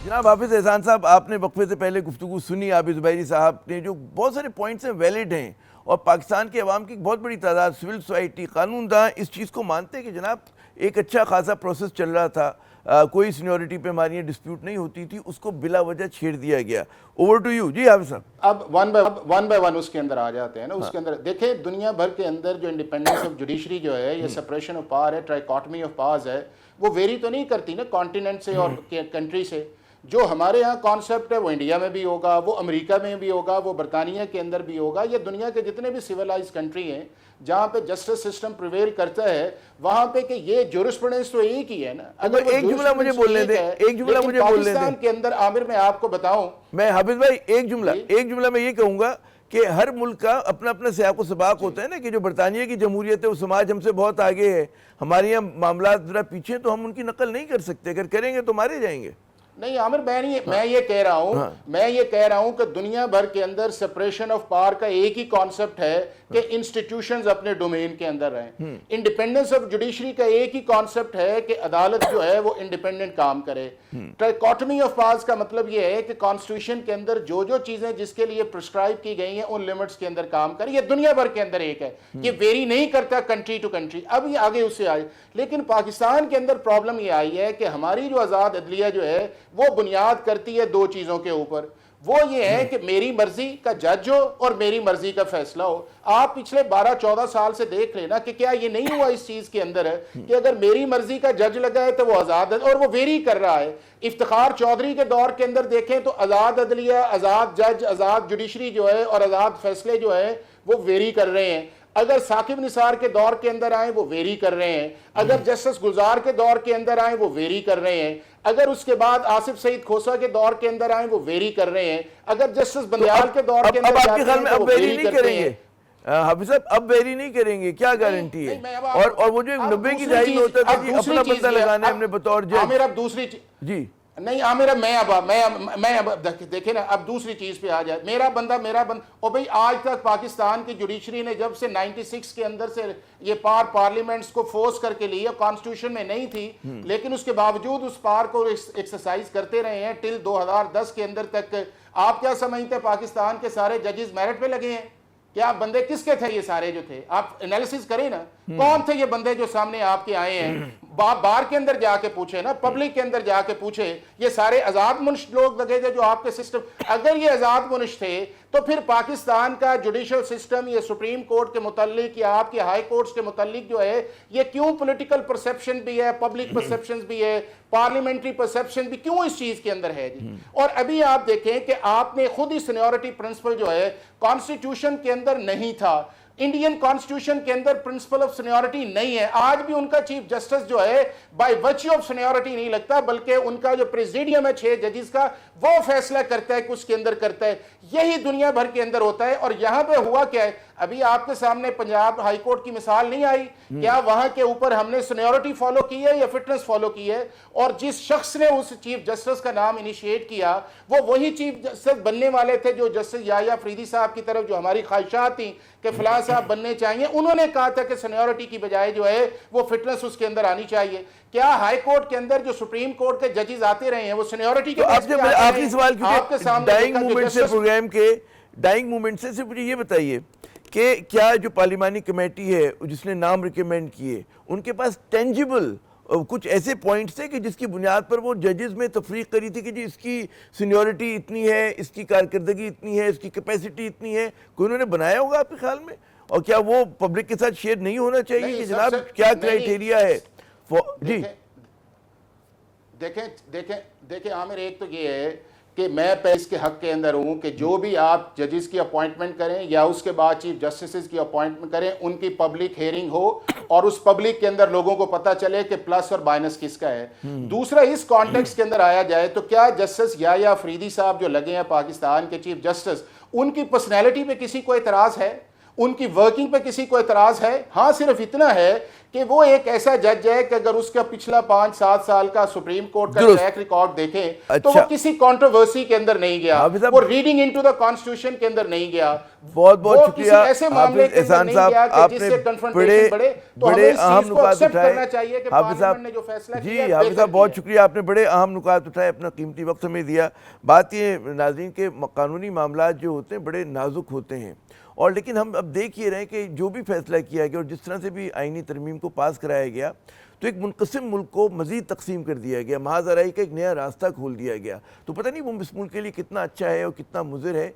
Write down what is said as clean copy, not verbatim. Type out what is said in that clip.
جناب حافظ احسان صاحب، آپ نے وقفے سے پہلے گفتگو سنی عابد زبیری صاحب نے، جو بہت سارے پوائنٹس ہیں ویلڈ ہیں، اور پاکستان کے عوام کی بہت بڑی تعداد، سول سوسائٹی، قانون داں اس چیز کو مانتے ہیں کہ جناب ایک اچھا خاصا پروسیس چل رہا تھا، کوئی سینیورٹی پہ ہماری ڈسپیوٹ نہیں ہوتی تھی، اس کو بلا وجہ چھیڑ دیا گیا. Over to you. جی حافظ صاحب. اب ون بائی ون اس کے اندر آ جاتے ہیں نا. اس کے اندر دیکھیں دنیا بھر کے اندر جو انڈیپینڈنس آف جوڈیشری جو ہے، یہ سپریشن آف پاور ہے، ٹرائیکاٹمی آف پاورز ہے، وہ ویری تو نہیں کرتی نا کانٹیننٹ سے اور کنٹری سے. جو ہمارے ہاں کانسیپٹ ہے وہ انڈیا میں بھی ہوگا، وہ امریکہ میں بھی ہوگا، وہ برطانیہ کے اندر بھی ہوگا. یہ دنیا کے جتنے بھی سویلائز کنٹری ہیں جہاں پہ جسٹس سسٹم پریویل کرتا ہے، وہاں پہ کہ یہ جورسپروڈنس تو ایک ہی ہے نا. اگر ایک جملہ مجھے بولنے دیں، ایک جملہ مجھے بولنے دیں. پاکستان کے اندر عامر میں آپ کو بتاؤں، میں حافظ بھائی ایک جملہ میں یہ کہوں گا کہ ہر ملک کا اپنا اپنا سیاق و سباق ہوتا ہے نا، کہ جو برطانیہ کی جمہوریت ہے وہ سماج ہم سے بہت آگے ہے، ہمارے یہاں معاملات ذرا پیچھے، تو ہم ان کی نقل نہیں کر سکتے، اگر کریں گے تو مارے جائیں گے. نہیں عامر، میں یہ کہہ رہا ہوں کہ دنیا بھر کے اندر سپریشن آف پاور کا ایک ہی کانسیپٹ ہے کہ انسٹیٹیوشنز اپنے ڈومین کے اندر رہیں. انڈیپینڈنس آف جوڈیشری کا ایک ہی کانسیپٹ ہے کہ عدالت جو ہے وہ انڈیپینڈنٹ کام کرے. ٹرائیکاٹمی آف پاورز کا مطلب یہ ہے کہ کانسٹیٹیوشن کے اندر جو چیزیں جس کے لیے پرسکرائب کی گئی ہیں ان لیمٹس کے اندر کام کرے. یہ دنیا بھر کے اندر ایک ہے، یہ ویری نہیں کرتا کنٹری ٹو کنٹری. اب یہ آگے اس سے آئے، لیکن پاکستان کے اندر پرابلم یہ آئی ہے کہ ہماری جو آزاد عدلیہ جو ہے وہ بنیاد کرتی ہے دو چیزوں کے اوپر. وہ یہ ہے کہ میری مرضی کا جج ہو اور میری مرضی کا فیصلہ ہو. آپ پچھلے 12-14 سال سے دیکھ لینا کہ کیا یہ نہیں ہوا اس چیز کے اندر ہے کہ اگر میری مرضی کا جج لگا ہے تو وہ آزاد ہے، اور وہ ویری کر رہا ہے. افتخار چودھری کے دور کے اندر دیکھیں تو آزاد عدلیہ، آزاد جج، آزاد جوڈیشری جو ہے اور آزاد فیصلے جو ہے وہ ویری کر رہے ہیں. اگر ثاقب نثار کے دور کے اندر آئیں وہ ویری کر رہے ہیں. اگر جسٹس گلزار کے دور کے اندر آئیں وہ ویری کر رہے ہیں. اگر اس کے بعد آصف سعید کھوسہ کے دور کے اندر آئیں وہ ویری کر رہے ہیں. اگر جسٹس بندیال کے دور کے اندر جاتے ہیں تو وہ ویری کرتے ہیں. حافظ صاحب اب ویری نہیں کریں گے، کیا گارنٹی ہے؟ اور وہ جو 90 کی دہائی میں ہوتا تھا کہ اپنا بندہ لگانا ہے ہم نے بطور جج. عامر اب دوسری جی نہیں عامر، میں اب دیکھیں نا، اب دوسری چیز پہ آ جائے. میرا بندہ اور بھئی آج تک پاکستان کی جوڈیشری نے جب سے 96 کے اندر سے یہ پار پارلیمنٹس کو فورس کر کے لیا، کانسٹیٹیوشن میں نہیں تھی لیکن اس کے باوجود اس پار کو ایکسرسائز کرتے رہے ہیں ٹل 2010 کے اندر تک. آپ کیا سمجھتے ہیں پاکستان کے سارے ججز میرٹ پہ لگے ہیں؟ کیا بندے کس کے تھے؟ یہ سارے جو تھے، آپ انالیسس کریں نا، کون تھے یہ بندے جو سامنے آپ کے آئے ہیں؟ بار کے اندر جا کے پوچھے نا، پبلک کے اندر جا کے پوچھے. یہ سارے آزاد منش لوگ لگے تھے جو آپ کے سسٹم. اگر یہ آزاد منش تھے تو پھر پاکستان کا جوڈیشل سسٹم، یہ سپریم کورٹ کے متعلق یا آپ کے ہائی کورٹس کے متعلق جو ہے، یہ کیوں پولیٹیکل پرسیپشن بھی ہے، پبلک پرسیپشن بھی ہے، پارلیمنٹری پرسیپشن بھی کیوں اس چیز کے اندر ہے جی؟ اور ابھی آپ دیکھیں کہ آپ نے خود ہی سینیورٹی پرنسپل جو ہے کانسٹیٹیوشن کے اندر نہیں تھا. انڈین کانسٹیٹیوشن کے اندر پرنسپل آف سینیورٹی نہیں ہے. آج بھی ان کا چیف جسٹس جو ہے بائی ورچیو آف سینیورٹی نہیں لگتا، بلکہ ان کا جو پریزیڈیم ہے 6 ججز کا، وہ فیصلہ کرتا ہے کہ اس کے اندر کرتا ہے. یہی دنیا بھر کے اندر ہوتا ہے. اور یہاں پہ ہوا کیا ہے؟ ابھی آپ کے سامنے پنجاب ہائی کورٹ کی مثال نہیں آئی کیا؟ وہاں کے اوپر ہم نے سینیورٹی فالو کی ہے یا فٹنس فالو کی ہے؟ اور جس شخص نے اس چیف جسٹس کا نام انیشیٹ کیا وہ وہی چیف جسٹس بننے والے تھے جو جسٹس یحییٰ افریدی صاحب کی طرف جو ہماری خواہشات تھیں کہ فلاں صاحب بننے چاہیے، انہوں نے کہا تھا کہ سینیورٹی کی بجائے جو ہے وہ فٹنس اس کے اندر آنی چاہیے. کیا ہائی کورٹ کے اندر جو سپریم کورٹ کے ججز آتے رہے ہیں وہ سینیورٹی کے بیس پہ آتے رہے ہیں؟ آخری سوال، کیونکہ ڈائنگ مومنٹ سے پروگرام کے ڈائنگ مومنٹ سے صرف مجھے یہ بتائیے کہ کیا جو پارلیمانی کمیٹی ہے جس نے نام ریکمینڈ کیے، ان کے پاس ٹینجیبل کچھ ایسے پوائنٹس تھے کہ جس کی بنیاد پر وہ ججز میں تفریق کری تھی کہ جی اس کی سینیورٹی اتنی ہے، اس کی کارکردگی اتنی ہے، اس کی کیپیسٹی اتنی ہے؟ کوئی انہوں نے بنایا ہوگا آپ کے خیال میں؟ اور کیا وہ پبلک کے ساتھ شیئر نہیں ہونا چاہیے کہ جناب کیا کرائیٹیریا ہے؟ جی دیکھیں عامر، ایک تو یہ ہے کہ میں اس کے حق کے اندر ہوں کہ جو بھی آپ ججز کی اپوائنٹمنٹ کریں یا اس کے بعد چیف جسٹسز کی اپوائنٹمنٹ کریں، ان کی پبلک ہیئرنگ ہو اور اس پبلک کے اندر لوگوں کو پتہ چلے کہ پلس اور مائنس کس کا ہے. دوسرا، اس کانٹیکس کے اندر آیا جائے تو کیا جسٹس یحییٰ افریدی صاحب جو لگے ہیں پاکستان کے چیف جسٹس، ان کی پرسنالٹی پہ کسی کو اعتراض ہے؟ ان کی ورکنگ پہ کسی کو اعتراض ہے؟ ہاں صرف اتنا ہے کہ وہ ایک ایسا جج ہے کہ اگر اس کا پچھلا 5-7 سال کا سپریم کورٹ کا ٹریک ریکارڈ دیکھیں تو وہ کسی کنٹروورسی کے اندر نہیں گیا, وہ ریڈنگ انٹو دا کانسٹیٹیوشن کے اندر نہیں گیا, بہت بہت شکریہ ایسے معاملے کے اندر نہیں گیا کہ جس سے کنفرنٹیشن بڑھے. تو ہمیں اس چیز کو ایکسپٹ کرنا چاہیے کہ پارلیمنٹ نے جو فیصلہ کیا جی حافظ صاحب بہت شکریہ, آپ نے بڑے اہم نکات اٹھائے, اپنا قیمتی وقت ہمیں دیا. بات یہ ناظرین کے قانونی معاملات جو ہوتے ہیں بڑے نازک ہوتے ہیں, اور لیکن ہم اب دیکھ یہ رہے ہیں کہ جو بھی فیصلہ کیا گیا اور جس طرح سے بھی آئینی ترمیم کو پاس کرایا گیا تو ایک منقسم ملک کو مزید تقسیم کر دیا گیا, محاذ آرائی کا ایک نیا راستہ کھول دیا گیا. تو پتہ نہیں وہ اس ملک کے لیے کتنا اچھا ہے اور کتنا مضر ہے.